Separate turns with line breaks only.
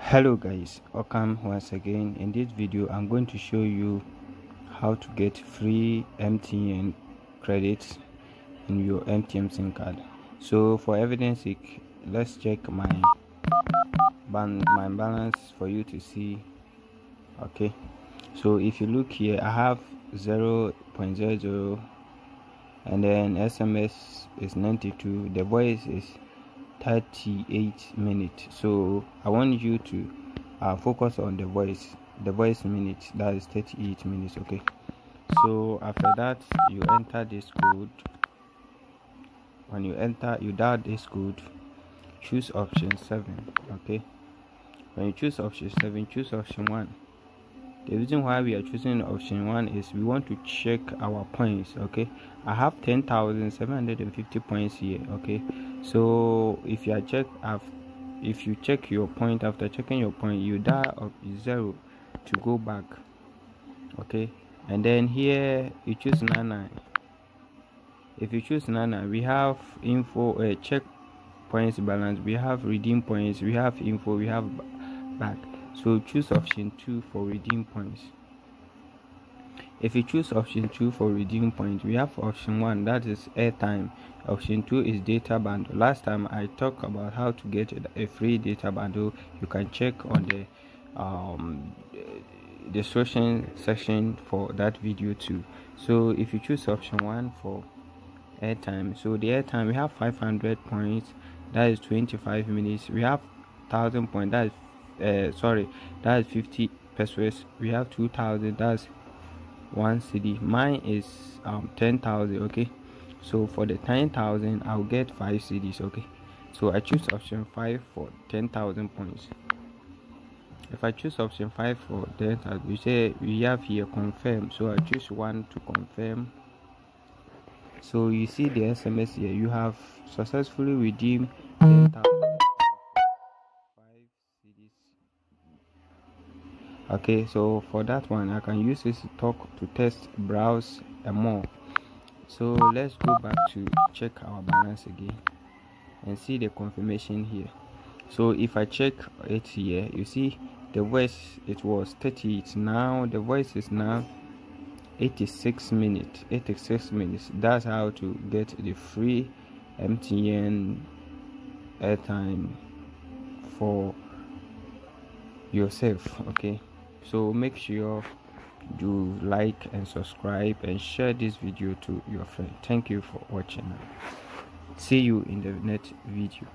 Hello guys, welcome once again. In this video I'm going to show you how to get free MTN credits in your MTN SIM card. So for evidence sake, let's check my balance for you to see. Okay, so if you look here, I have 0.00 and then SMS is 92, the voice is 38 minutes. So I want you to focus on the voice minutes, that is 38 minutes. Okay, so after that you enter this code. When you dial this code, choose option 7. Okay, when you choose option 7, choose option 1. The reason why we are choosing option 1 is we want to check our points. Okay, I have 10,750 points here. Okay, so if you check your point, after checking your point, you dial 0 to go back. Okay, and then here you choose 99. If you choose 99, we have info, check points balance, we have redeem points, we have info, we have back. So choose option 2 for redeem points. If you choose option 2 for redeem points, we have option 1, that is airtime. Option 2 is data bundle. Last time I talked about how to get a free data bundle. You can check on the description section for that video too. So if you choose option 1 for airtime, so the airtime, we have 500 points, that is 25 minutes. We have 1000 points, that is 50 pesos. We have 2000, that's 1 CD. Mine is 10,000. Okay, so for the 10,000 I'll get 5 CDs. Okay, so I choose option 5 for 10,000 points. If I choose option 5 for 10,000, we say we have here confirm, so I choose 1 to confirm. So you see the SMS here, you have successfully redeemed 10,000 CDs. Okay, so for that one I can use this to talk, to test, browse and more. So let's go back to check our balance again and see the confirmation here. So if I check it here, you see the voice, it was 38, now the voice is now 86 minutes. That's how to get the free MTN airtime for yourself. Okay, so make sure you like and subscribe and share this video to your friend. Thank you for watching. See you in the next video.